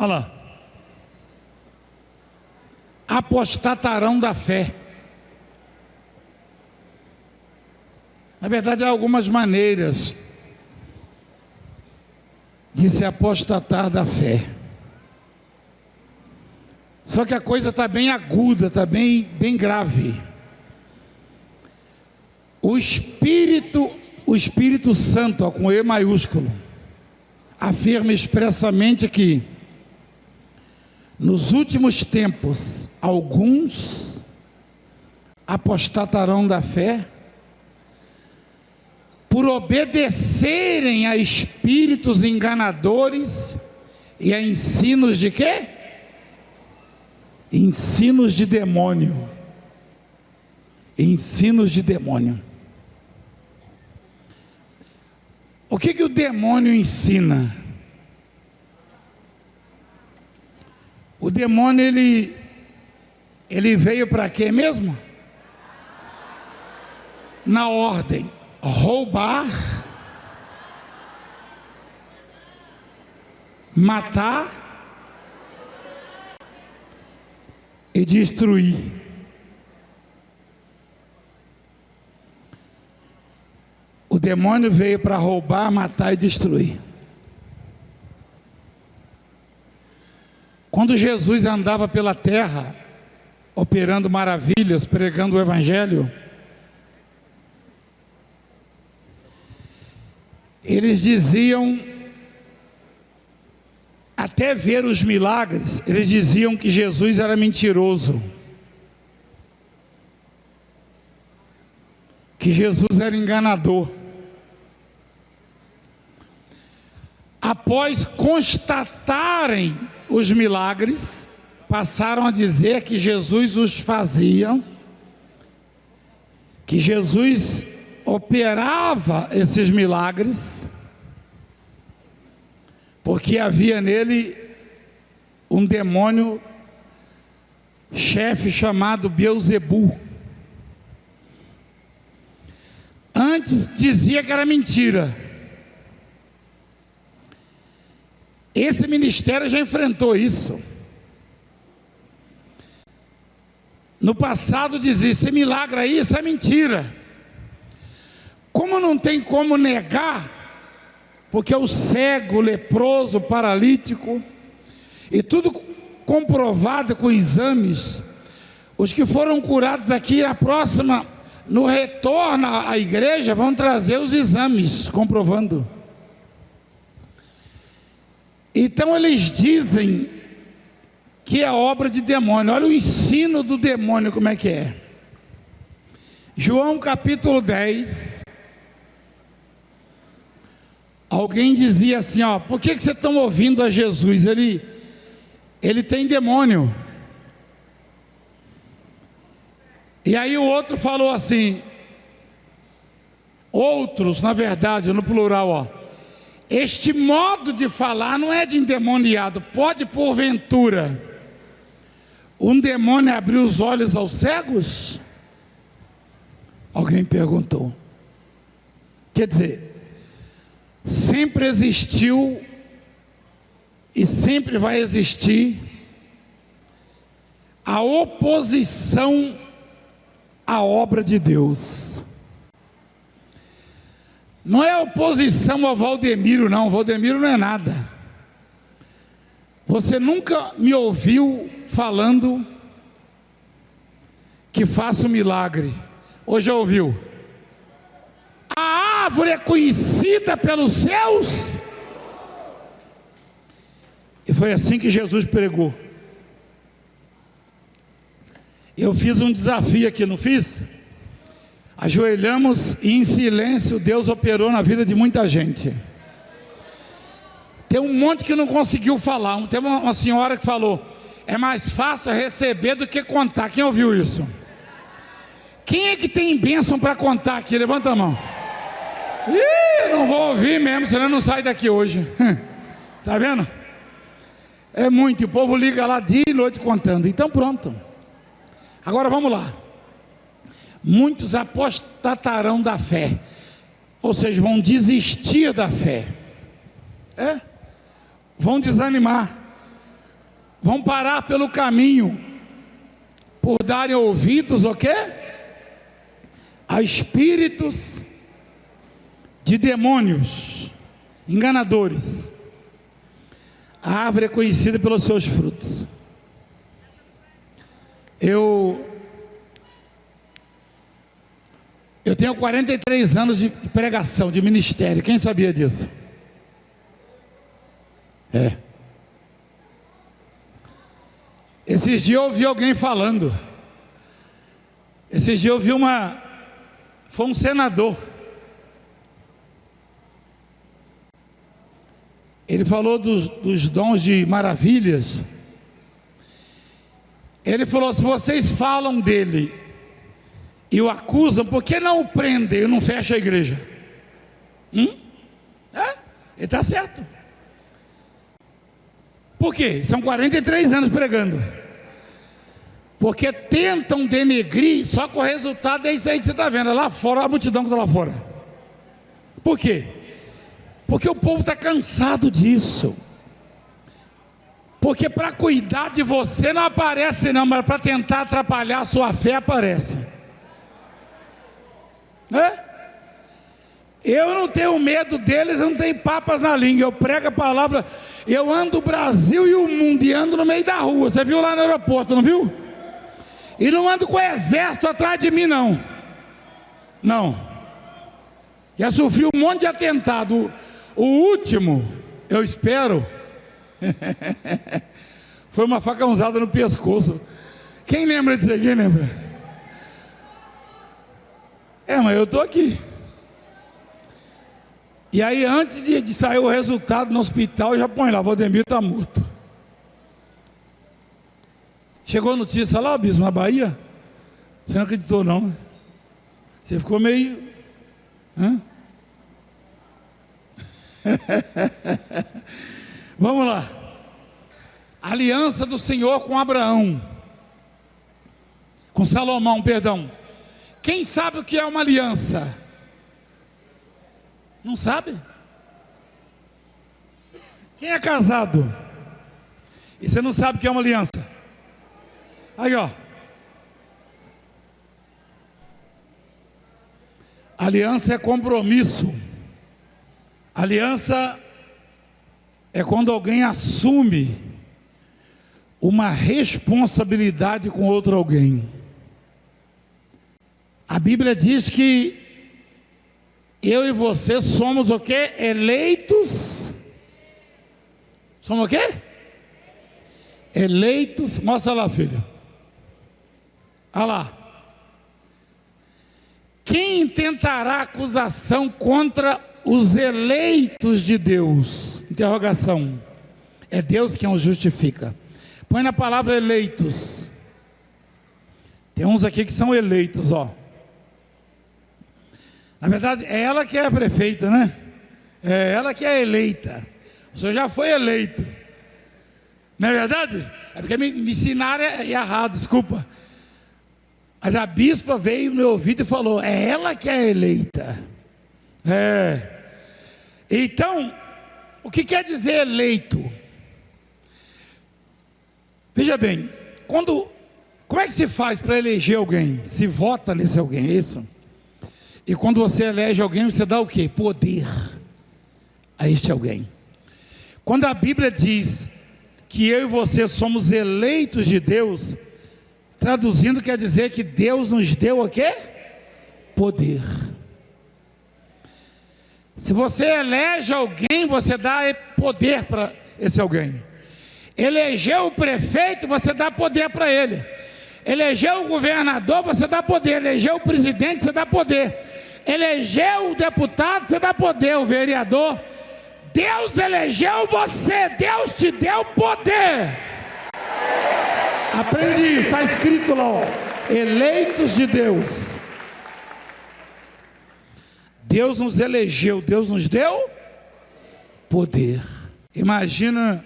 Olha lá. Apostatarão da fé. Na verdade, há algumas maneiras de se apostatar da fé. Só que a coisa está bem aguda, está bem grave. O Espírito Santo, ó, com E maiúsculo, afirma expressamente que nos últimos tempos alguns apostatarão da fé por obedecerem a espíritos enganadores e a ensinos de quê? Ensinos de demônio. Ensinos de demônio. O que o demônio ensina? O demônio, ele veio para quê mesmo? Na ordem: roubar, matar e destruir. O demônio veio para roubar, matar e destruir. Quando Jesus andava pela terra, operando maravilhas, pregando o Evangelho, eles diziam, até ver os milagres, eles diziam que Jesus era mentiroso, que Jesus era enganador. Após constatarem os milagres, passaram a dizer que Jesus os fazia, que Jesus operava esses milagres, porque havia nele um demônio chefe chamado Beelzebu. Antes dizia que era mentira. Esse ministério já enfrentou isso. No passado dizia: esse milagre aí, isso é mentira. Como não tem como negar, porque o cego, o leproso, o paralítico, e tudo comprovado com exames, os que foram curados aqui, a próxima, no retorno à igreja, vão trazer os exames comprovando. Então eles dizem que é obra de demônio. Olha o ensino do demônio como é que é. João capítulo 10. Alguém dizia assim, ó: por que vocês estão ouvindo a Jesus? Ele tem demônio. E aí o outro falou assim, outros, na verdade, no plural, ó: este modo de falar não é de endemoniado. Pode, porventura, um demônio abrir os olhos aos cegos? Alguém perguntou. Quer dizer, sempre existiu e sempre vai existir a oposição à obra de Deus. Não é oposição ao Valdemiro, não. Valdemiro não é nada. Você nunca me ouviu falando que faço milagre. Ou já ouviu? A árvore é conhecida pelos seus. E foi assim que Jesus pregou. Eu fiz um desafio aqui, não fiz? Ajoelhamos e em silêncio Deus operou na vida de muita gente. Tem um monte que não conseguiu falar. Tem uma senhora que falou: é mais fácil receber do que contar. Quem ouviu isso? Quem é que tem bênção para contar aqui? Levanta a mão. Ih, não vou ouvir mesmo, senão não sai daqui hoje. Tá vendo? É muito, o povo liga lá dia e noite contando. Então pronto. Agora vamos lá. Muitos apostatarão da fé, ou seja, vão desistir da fé, vão desanimar, vão parar pelo caminho por darem ouvidos o quê? A espíritos de demônios, enganadores. A árvore é conhecida pelos seus frutos. Eu tenho 43 anos de pregação, de ministério. Quem sabia disso? Esses dias eu ouvi alguém falando. Esses dias eu ouvi foi um senador. Ele falou dos dons de maravilhas. Ele falou: se vocês falam dele e o acusam, por que não o prendem e não fecha a igreja? Ele está certo. Por quê? São 43 anos pregando. Porque tentam denegrir, só que o resultado é isso aí que você está vendo, lá fora, a multidão que está lá fora. Por quê? Porque o povo está cansado disso. Porque para cuidar de você não aparece não, mas para tentar atrapalhar a sua fé aparece. Eu não tenho medo deles, eu não tenho papas na língua, eu prego a palavra, eu ando o Brasil e o mundo, e ando no meio da rua, você viu lá no aeroporto, não viu? E não ando com o exército atrás de mim não, já sofri um monte de atentado, o último, eu espero, foi uma facãozada no pescoço. Quem lembra disso aí? Quem lembra? Mas eu estou aqui. E aí antes de sair o resultado no hospital, já põe lá, Valdemir está morto. Chegou a notícia lá, bispo, na Bahia. Você não acreditou não, né? Você ficou meio... Vamos lá. Aliança do Senhor com Abraão, com Salomão, perdão. Quem sabe o que é uma aliança? Não sabe? Quem é casado e você não sabe o que é uma aliança? Aí ó, aliança é compromisso. Aliança é quando alguém assume uma responsabilidade com outro alguém. A Bíblia diz que eu e você somos o quê? Eleitos. Somos o quê? Eleitos. Mostra lá, filho. Olha lá. Quem intentará acusação contra os eleitos de Deus? Interrogação. É Deus quem os justifica. Põe na palavra eleitos. Tem uns aqui que são eleitos, ó. Na verdade, é ela que é a prefeita, né? É ela que é eleita. O senhor já foi eleito. Não é verdade? É porque me ensinaram errado, desculpa. Mas a bispa veio no meu ouvido e falou: é ela que é eleita. Então, o que quer dizer eleito? Veja bem, como é que se faz para eleger alguém? Se vota nesse alguém, é isso? E quando você elege alguém, você dá o quê? Poder a este alguém. Quando a Bíblia diz que eu e você somos eleitos de Deus, traduzindo quer dizer que Deus nos deu o quê? Poder. Se você elege alguém, você dá poder para esse alguém. Elegeu o prefeito, você dá poder para ele. Elegeu o governador, você dá poder. Elegeu o presidente, você dá poder. Elegeu o deputado, você dá poder. O vereador. Deus elegeu você, Deus te deu poder. Aprende isso, está escrito lá, ó, eleitos de Deus. Deus nos elegeu, Deus nos deu poder. Imagina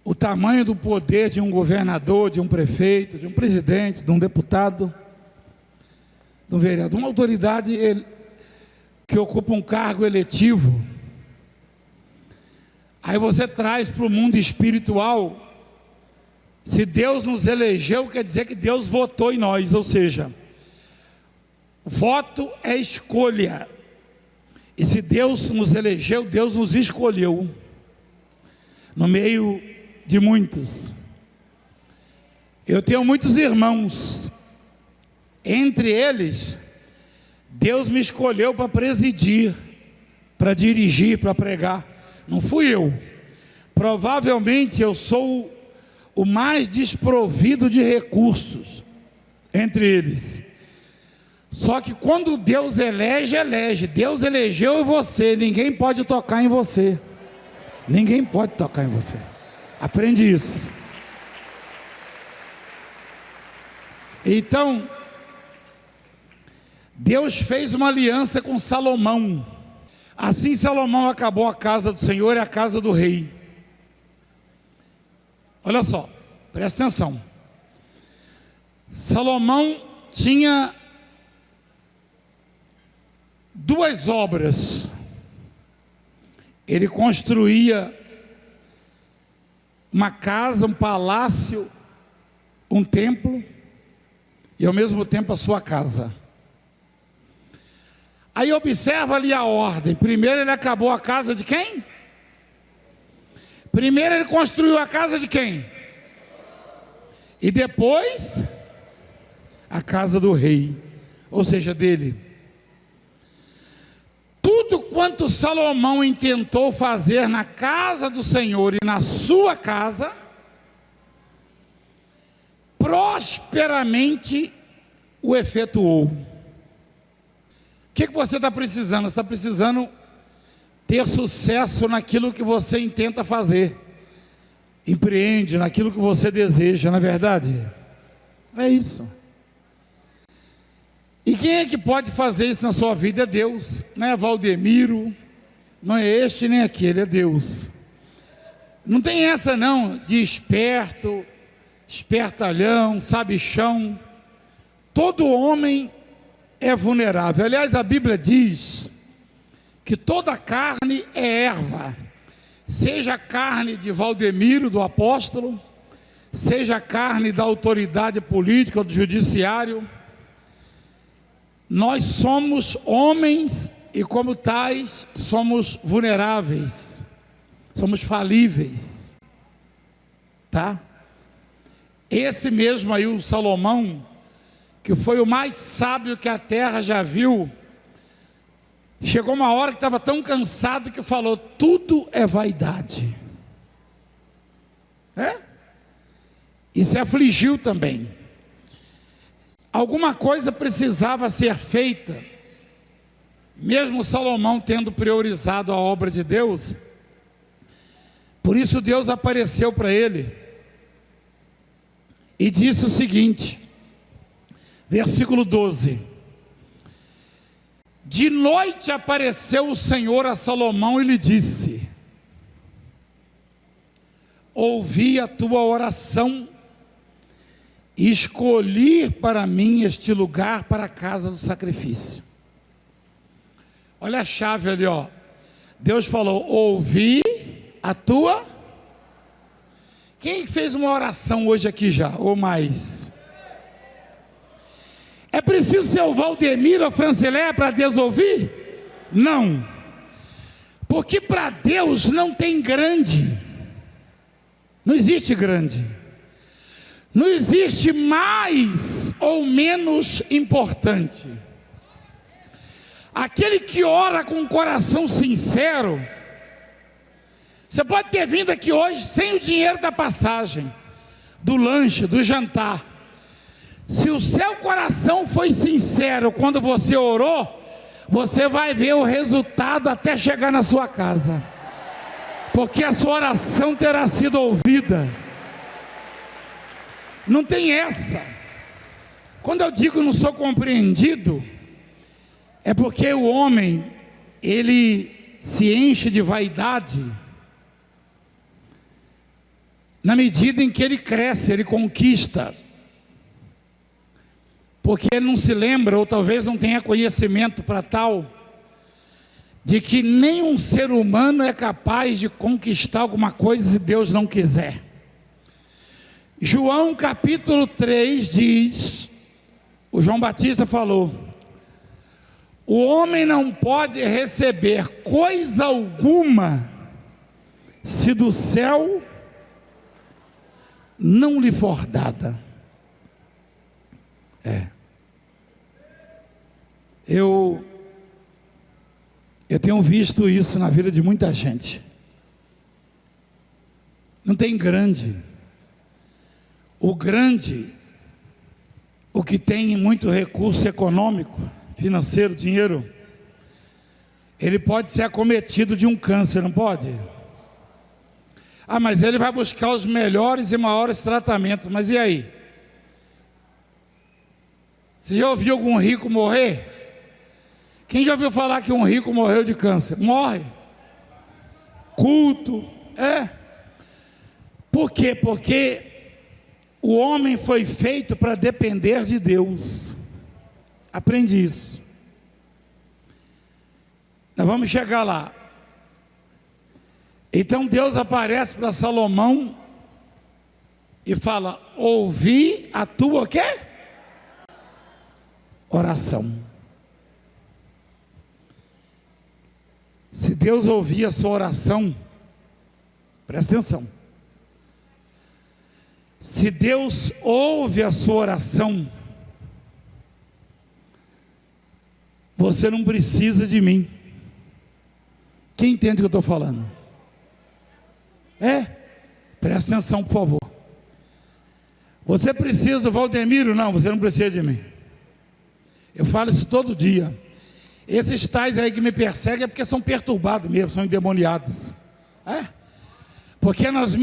o tamanho do poder de um governador, de um prefeito, de um presidente, de um deputado, de um vereador, uma autoridade que ocupa um cargo eletivo. Aí você traz para o mundo espiritual. Se Deus nos elegeu, quer dizer que Deus votou em nós, ou seja, voto é escolha. E se Deus nos elegeu, Deus nos escolheu no meio de muitos. Eu tenho muitos irmãos, entre eles, Deus me escolheu para presidir, para dirigir, para pregar. Não fui eu. Provavelmente eu sou o mais desprovido de recursos entre eles. Só que quando Deus elege, elege. Deus elegeu você, ninguém pode tocar em você. Ninguém pode tocar em você. Aprende isso. Então, Deus fez uma aliança com Salomão. Assim Salomão acabou a casa do Senhor e a casa do rei. Olha só, presta atenção. Salomão tinha duas obras. Ele construía uma casa, um palácio, um templo e ao mesmo tempo a sua casa. Aí observa ali a ordem. Primeiro ele acabou a casa de quem? Primeiro ele construiu a casa de quem? E depois a casa do rei, ou seja, dele. Tudo quanto Salomão intentou fazer na casa do Senhor e na sua casa, prosperamente o efetuou. O que você está precisando? Você está precisando ter sucesso naquilo que você intenta fazer, empreende naquilo que você deseja, não é verdade? É isso. E quem é que pode fazer isso na sua vida? É Deus. Não é Valdemiro, não é este nem aquele, é Deus. Não tem essa não, de esperto, espertalhão, sabichão. Todo homem é vulnerável. Aliás, a Bíblia diz que toda carne é erva, seja a carne de Valdemiro, do apóstolo, seja a carne da autoridade política ou do judiciário. Nós somos homens e como tais somos vulneráveis, somos falíveis, tá? Esse mesmo aí, o Salomão, que foi o mais sábio que a terra já viu, chegou uma hora que estava tão cansado que falou: tudo é vaidade. E se afligiu também. Alguma coisa precisava ser feita, mesmo Salomão tendo priorizado a obra de Deus. Por isso Deus apareceu para ele e disse o seguinte, versículo 12: de noite apareceu o Senhor a Salomão e lhe disse: ouvi a tua oração e escolhi para mim este lugar para a casa do sacrifício. Olha a chave ali, ó. Deus falou: ouvi a tua. Quem fez uma oração hoje aqui já, ou mais? É preciso ser o Valdemiro ou a Francileia para Deus ouvir? Não. Porque para Deus não tem grande. Não existe grande. Não existe mais ou menos importante. Aquele que ora com um coração sincero. Você pode ter vindo aqui hoje sem o dinheiro da passagem, do lanche, do jantar. Se o seu coração foi sincero quando você orou, você vai ver o resultado até chegar na sua casa, porque a sua oração terá sido ouvida. Não tem essa. Quando eu digo não sou compreendido, é porque o homem, ele se enche de vaidade na medida em que ele cresce, ele conquista, porque ele não se lembra, ou talvez não tenha conhecimento para tal, de que nenhum ser humano é capaz de conquistar alguma coisa se Deus não quiser. João capítulo 3 diz, o João Batista falou: o homem não pode receber coisa alguma se do céu não lhe for dada. Eu tenho visto isso na vida de muita gente. Não tem grande. O grande, o que tem muito recurso econômico, financeiro, dinheiro, ele pode ser acometido de um câncer, não pode? Ah, mas ele vai buscar os melhores e maiores tratamentos. Mas e aí? Você já ouviu algum rico morrer? Quem já ouviu falar que um rico morreu de câncer? Morre. Culto. Por quê? Porque o homem foi feito para depender de Deus. Aprende isso. Nós vamos chegar lá. Então Deus aparece para Salomão e fala: ouvi a tua o quê? Oração. Se Deus ouvir a sua oração, presta atenção. Se Deus ouve a sua oração, você não precisa de mim. Quem entende o que eu estou falando? Presta atenção, por favor. Você precisa do Valdemiro? Não, você não precisa de mim. Eu falo isso todo dia. Esses tais aí que me perseguem é porque são perturbados mesmo, são endemoniados. Porque nos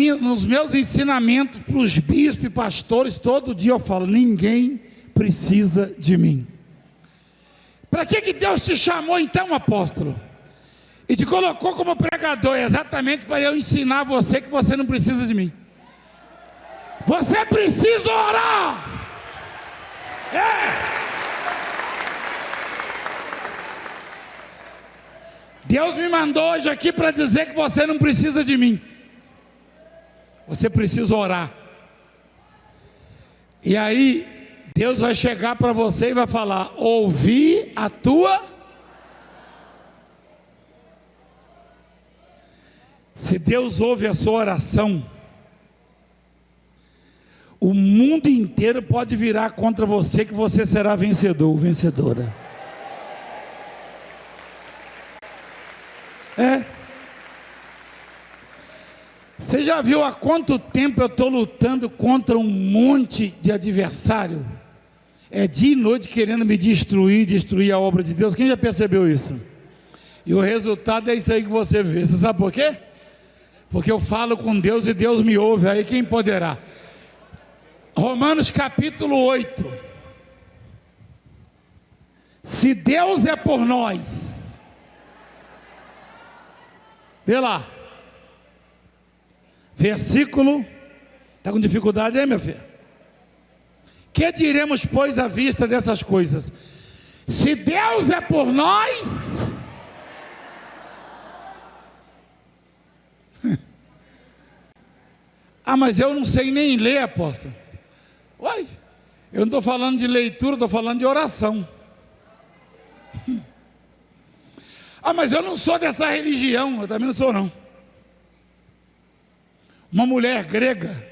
meus ensinamentos para os bispos e pastores, todo dia eu falo: ninguém precisa de mim. Para que Deus te chamou então, apóstolo? E te colocou como pregador? Exatamente para eu ensinar você que você não precisa de mim. Você precisa orar. Deus me mandou hoje aqui para dizer que você não precisa de mim. Você precisa orar. E aí Deus vai chegar para você e vai falar: ouvi a tua. Se Deus ouve a sua oração, o mundo inteiro pode virar contra você, que você será vencedor, vencedora. Você já viu há quanto tempo eu estou lutando contra um monte de adversário? Dia e noite querendo me destruir a obra de Deus. Quem já percebeu isso? E o resultado é isso aí que você vê. Você sabe por quê? Porque eu falo com Deus e Deus me ouve. Aí quem poderá? Romanos capítulo 8. Se Deus é por nós, vê lá, versículo, está com dificuldade aí, meu filho? Que diremos, pois, à vista dessas coisas? Se Deus é por nós, mas eu não sei nem ler, apóstolo. Uai, eu não estou falando de leitura, estou falando de oração. Mas eu não sou dessa religião. Eu também não sou, não. Uma mulher grega,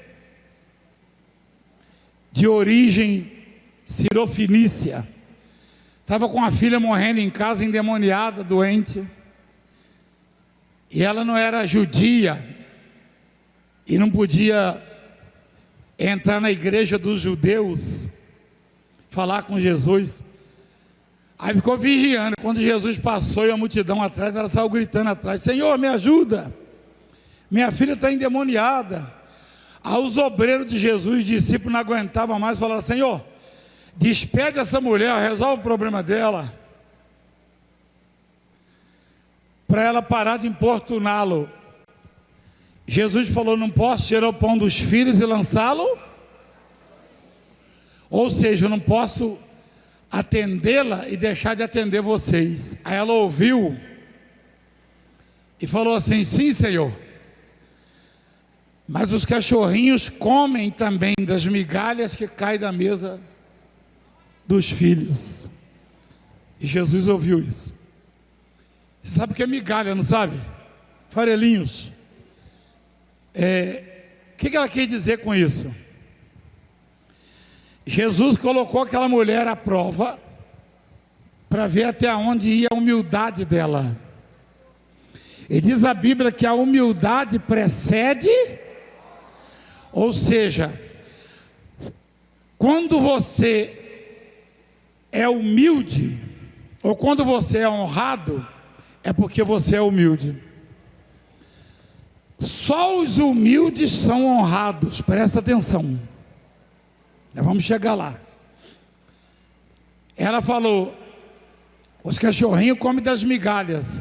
de origem cirofenícia, estava com a filha morrendo em casa, endemoniada, doente, e ela não era judia, e não podia entrar na igreja dos judeus, falar com Jesus. Aí ficou vigiando. Quando Jesus passou e a multidão atrás, ela saiu gritando atrás: Senhor, me ajuda, minha filha está endemoniada. Aí os obreiros de Jesus, discípulos, não aguentavam mais, falaram: Senhor, despede essa mulher, resolve o problema dela, para ela parar de importuná-lo. Jesus falou: não posso tirar o pão dos filhos e lançá-lo, ou seja, eu não posso atendê-la e deixar de atender vocês. Aí ela ouviu e falou assim: sim, Senhor, mas os cachorrinhos comem também das migalhas que caem da mesa dos filhos. E Jesus ouviu isso. Você sabe o que é migalha, não sabe? Farelinhos. O que ela quer dizer com isso? Jesus colocou aquela mulher à prova para ver até onde ia a humildade dela. E diz a Bíblia que a humildade precede, ou seja, quando você é humilde, ou quando você é honrado, é porque você é humilde. Só os humildes são honrados, presta atenção. Nós vamos chegar lá. Ela falou: os cachorrinhos comem das migalhas.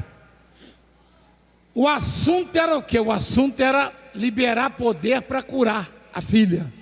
O assunto era o quê? O assunto era liberar poder para curar a filha.